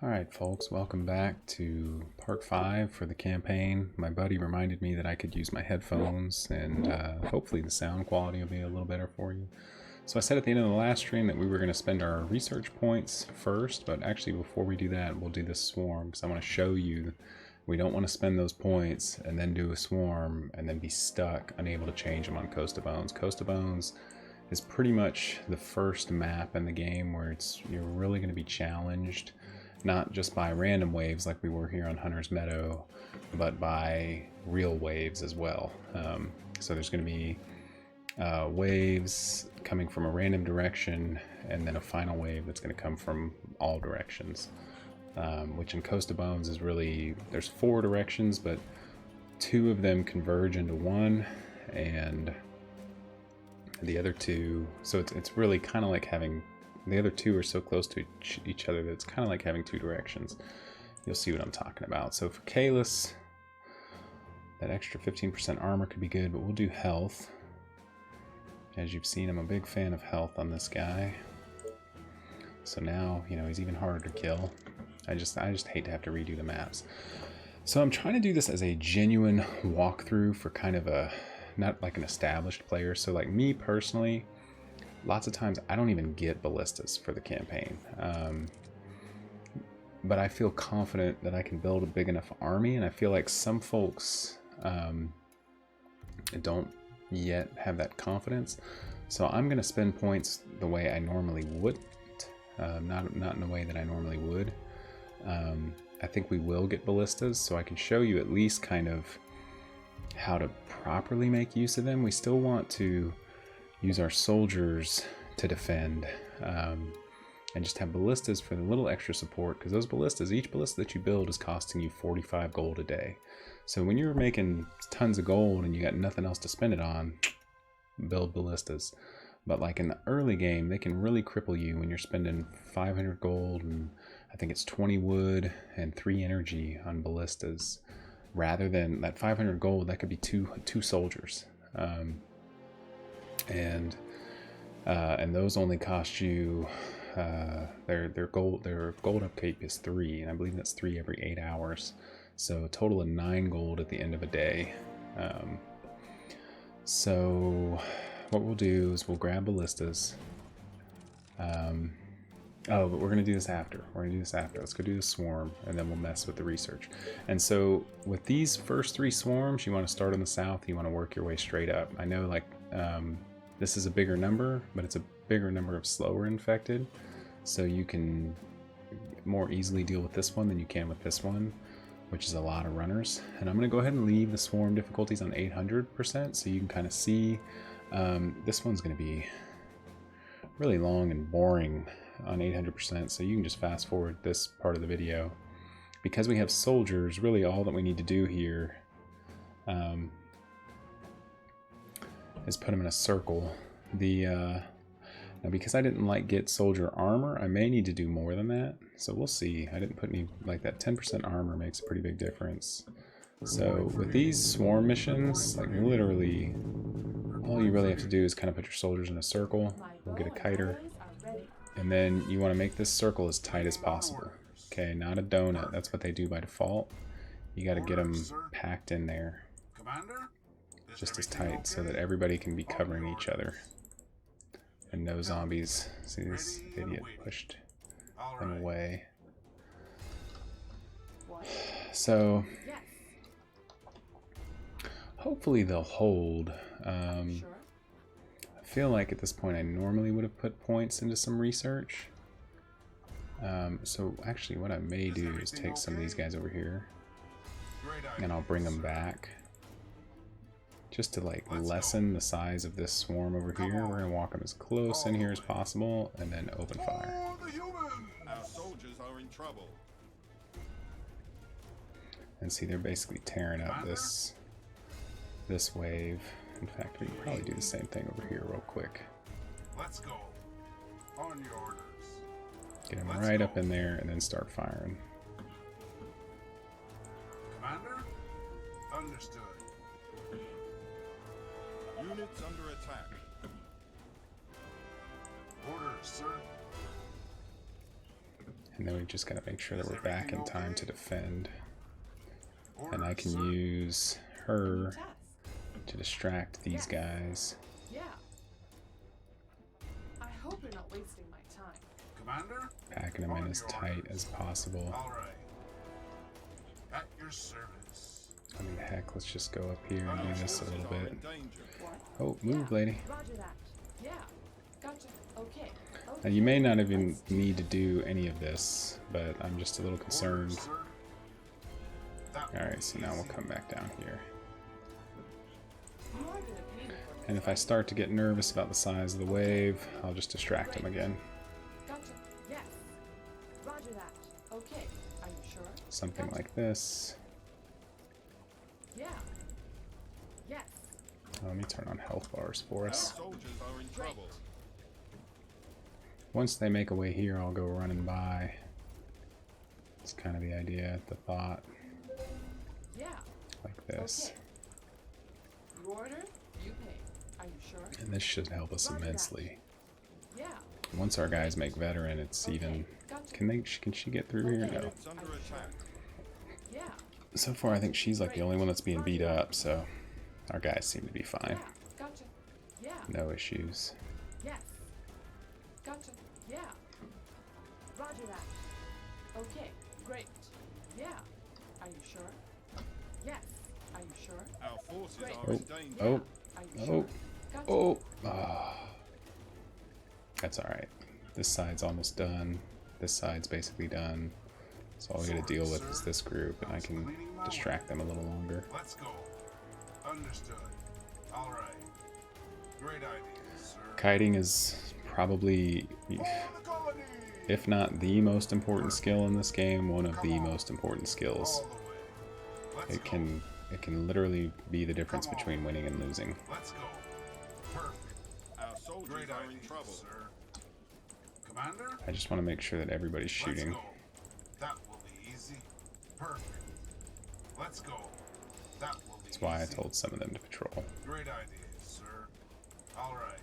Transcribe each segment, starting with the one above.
Alright folks, welcome back to part 5 for the campaign. My buddy reminded me that I could use my headphones and hopefully the sound quality will be a little better for you. So I said at the end of the last stream that we were going to spend our research points first, but actually before we do that we'll do the swarm because I want to show you we don't want to spend those points and then do a swarm and then be stuck, unable to change them on Coast of Bones. Coast of Bones is pretty much the first map in the game where you're really going to be challenged not just by random waves like we were here on Hunter's Meadow, but by real waves as well. So there's going to be waves coming from a random direction and then a final wave that's going to come from all directions, which in Coast of Bones is really, there's 4 directions, but 2 of them converge into one, and the other 2, so it's really kind of like having, the other 2 are so close to each other that it's kind of like having 2 directions. You'll see what I'm talking about. So for Kalis, that extra 15% armor could be good, but we'll do health. As you've seen, I'm a big fan of health on this guy. So now, you know, he's even harder to kill. I just hate to have to redo the maps. So I'm trying to do this as a genuine walkthrough for kind of a, not like an established player. So like me personally, lots of times I don't even get ballistas for the campaign. But I feel confident that I can build a big enough army, and I feel like some folks don't yet have that confidence. So I'm going to spend points the way I normally would, not in the way that I normally would. I think we will get ballistas, so I can show you at least kind of how to properly make use of them. We still want to use our soldiers to defend, and just have ballistas for the little extra support, because those ballistas, each ballista that you build is costing you 45 gold a day. So when you're making tons of gold and you got nothing else to spend it on, build ballistas. But like in the early game, they can really cripple you when you're spending 500 gold and I think it's 20 wood and 3 energy on ballistas, rather than that 500 gold that could be two soldiers. And those only cost you their gold upkeep is 3, and I believe that's 3 every 8 hours, so a total of 9 gold at the end of a day. So what we'll do is we'll grab ballistas. Oh, but we're gonna do this after. Let's go do the swarm, and then we'll mess with the research. And so with these first 3 swarms, you want to start on the south. You want to work your way straight up. I know, like, this is a bigger number, but it's a bigger number of slower infected, so you can more easily deal with this one than you can with this one, which is a lot of runners. And I'm going to go ahead and leave the swarm difficulties on 800%, so you can kind of see. This one's going to be really long and boring on 800%, so you can just fast forward this part of the video. Because we have soldiers, really all that we need to do here is put them in a circle. Now because I didn't get soldier armor, I may need to do more than that, so we'll see. I didn't put any, like, that 10% armor makes a pretty big difference. So with these swarm missions, like, literally all you really have to do is kind of put your soldiers in a circle. We'll get a kiter, and then you want to make this circle as tight as possible. Okay, not a donut, that's what they do by default. You got to get them packed in there just as tight so that everybody can be covering each other and no zombies. See, this idiot pushed them away. So hopefully they'll hold. I feel like at this point I normally would have put points into some research. So actually what I may do is take some of these guys over here and I'll bring them back, just to like lessen the size of this swarm over here. We're gonna walk them as close in here as possible and then open fire. Our soldiers are in trouble. And see, they're basically tearing up this wave. In fact, we can probably do the same thing over here real quick. Let's go. On your orders. Get them right up in there and then start firing. Commander? Understood. Units under attack. Orders, sir. And then we just gotta make sure that we're back in time to defend. And I can use her to distract these guys. Yeah. I hope you're not wasting my time. Commander? Packing them in as tight as possible. All right. At your service. I mean, heck, let's just go up here and do this a little Are bit. in danger. What? Oh, move, lady. Roger that. Yeah. Gotcha. Okay. Now, you may not even need to do any of this, but I'm just a little concerned. Orders, sir. That will Alright, be so now we'll easy. come back down here. You are gonna pay me for And if I start to get nervous about the size of the wave, I'll just distract him again. Gotcha. Yes. Roger that. Okay. Are you sure? Something Gotcha. like this. Yeah. Yes. Let me turn on health bars for Our us. soldiers are in trouble. Once they make a way here, I'll go running by. It's kind of the idea, the thought, Yeah. like this. Okay. You order, you pay. Are you sure? And this should help us Roger that. immensely. Yeah. Once our guys make veteran, it's even... Gotcha. Can she get through here? No. Units under attack. Yeah. So far, I think she's like the only one that's being beat up, so our guys seem to be fine. Yeah. Gotcha. Yeah. No issues. Yes. Gotcha. Yeah. Roger that. Okay. Great. Yeah. Are you sure? Yes. Are you sure? Our forces Great. are in danger. Oh, Are you oh, sure? Gotcha. oh. Ah. That's alright. This side's almost done. This side's basically done. So all we gotta deal with is this group, and I can distract them a little longer. Let's go. Understood. All right. Great idea, sir. Kiting is probably, For the colony! if not the most important skill in this game, one of the most important skills. All the way. Let's It go. can literally be the difference between winning and losing. Let's go. Perfect. Our soldiers Great are idea, in trouble. sir. Commander? I just want to make sure that everybody's shooting. Let's go. That will be easy. Perfect. Let's go. That will be That's why I easy. told some of them to patrol. Great idea, sir. All right.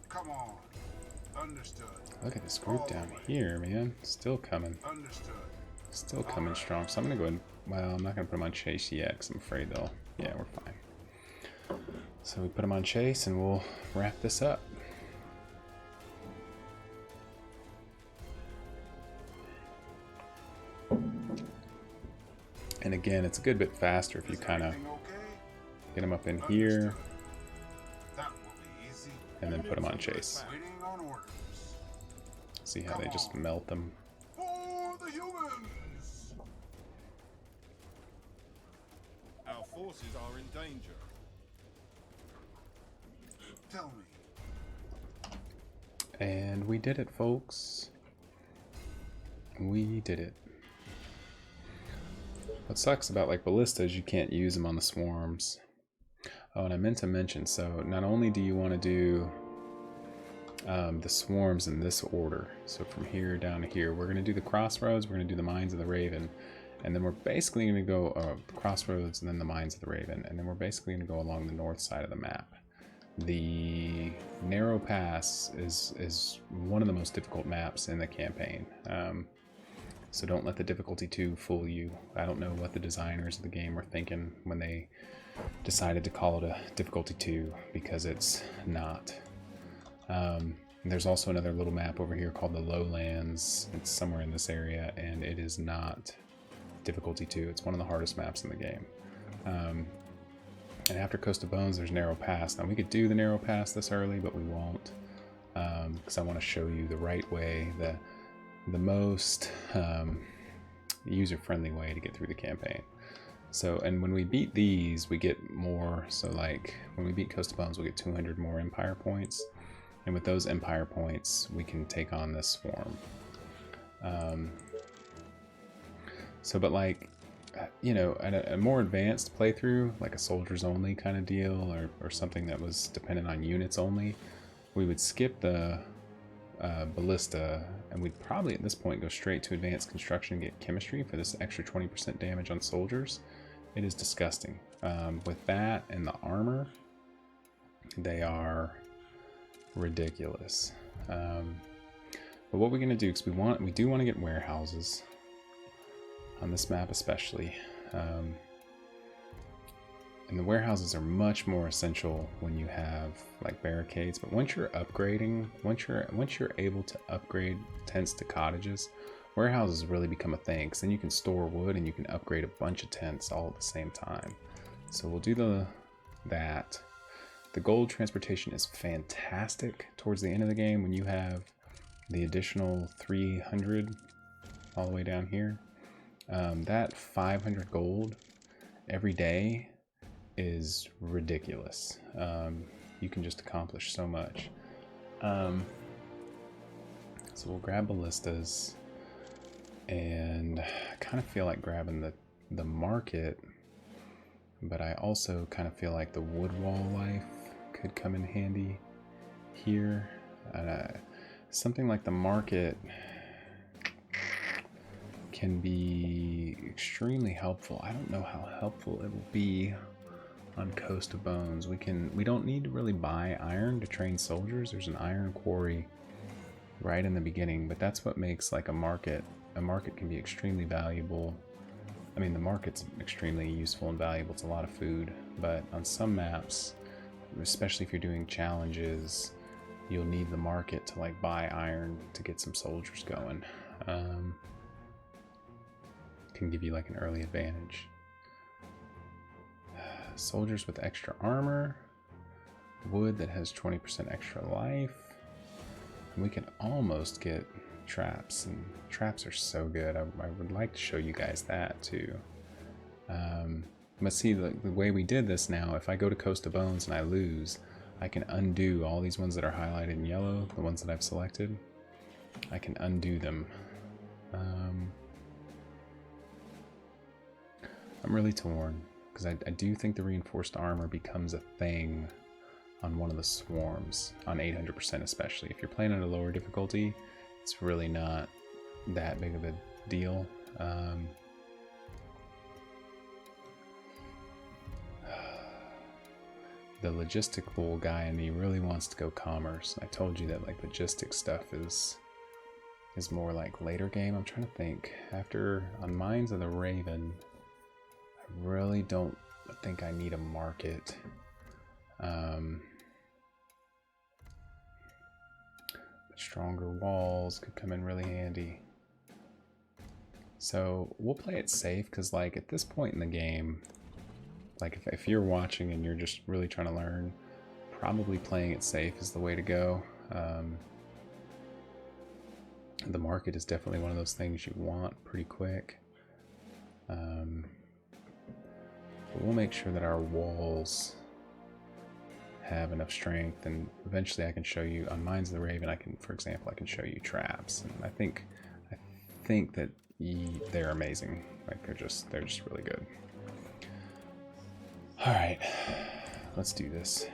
Come on. Understood. Look at this group down here, man. Still coming. Understood. Still coming strong. So I'm going to go ahead. Well, I'm not going to put them on chase yet because I'm afraid they'll... Yeah, we're fine. So we put them on chase and we'll wrap this up. And again, it's a good bit faster if you Is kind of everything okay? get them up in here Understood. That will be easy. and then put them on chase. Waiting on orders. See how they just melt them. For the humans! Our forces are in danger. Tell me. And we did it, folks. We did it. What sucks about like ballista is you can't use them on the swarms. Oh, and I meant to mention, so not only do you want to do the swarms in this order, so from here down to here, we're going to do the crossroads, we're going to do the Mines of the Raven, and then we're basically going to go crossroads and then the Mines of the Raven, and then we're basically going to go along the north side of the map. The Narrow Pass is one of the most difficult maps in the campaign. So don't let the difficulty 2 fool you. I don't know what the designers of the game were thinking when they decided to call it a difficulty 2, because it's not. There's also another little map over here called the Lowlands. It's somewhere in this area, and it is not difficulty 2. It's one of the hardest maps in the game. And after Coast of Bones, there's Narrow Pass. Now, we could do the Narrow Pass this early, but we won't, because I want to show you the right way, the most user-friendly way to get through the campaign. So, and when we beat these, we get more. So, like, when we beat Coast of Bones, we get 200 more Empire points. And with those Empire points, we can take on this swarm. But like, you know, a more advanced playthrough, like a soldiers only kind of deal, or something that was dependent on units only, we would skip the ballista, and we'd probably at this point go straight to advanced construction and get chemistry for this extra 20% damage on soldiers. It is disgusting. With that and the armor, they are ridiculous. But what we're gonna do, because we do want to get warehouses on this map especially. And the warehouses are much more essential when you have like barricades. But once you're upgrading, once you're able to upgrade tents to cottages, warehouses really become a thing. Because then you can store wood and you can upgrade a bunch of tents all at the same time. So we'll do that. The gold transportation is fantastic towards the end of the game when you have the additional 300 all the way down here. That 500 gold every day is ridiculous. You can just accomplish so much. So we'll grab ballistas, and I kind of feel like grabbing the market, but I also kind of feel like the wood wall life could come in handy here. Something like the market can be extremely helpful. I don't know how helpful it will be on Coast of Bones. We don't need to really buy iron to train soldiers. There's an iron quarry right in the beginning, but that's what makes like a market. A market can be extremely valuable. I mean, the market's extremely useful and valuable. It's a lot of food, but on some maps, especially if you're doing challenges, you'll need the market to like buy iron to get some soldiers going. Can give you like an early advantage. Soldiers with extra armor, wood that has 20% extra life, and we can almost get traps, and traps are so good. I would like to show you guys that too. But see, the way we did this now, if I go to Coast of Bones and I lose, I can undo all these ones that are highlighted in yellow, the ones that I've selected. I can undo them. I'm really torn, because I do think the reinforced armor becomes a thing on one of the swarms, on 800% especially. If you're playing at a lower difficulty, it's really not that big of a deal. The logistical guy in me really wants to go commerce. I told you that like logistics stuff is more like later game. I'm trying to think. After on Mines of the Raven, I really don't think I need a market. But stronger walls could come in really handy. So we'll play it safe, because like at this point in the game, like if you're watching and you're just really trying to learn, probably playing it safe is the way to go. The market is definitely one of those things you want pretty quick. But we'll make sure that our walls have enough strength, and eventually I can show you on Mines of the Raven. For example, I can show you traps, and I think that they're amazing. Like they're just really good. All right, let's do this.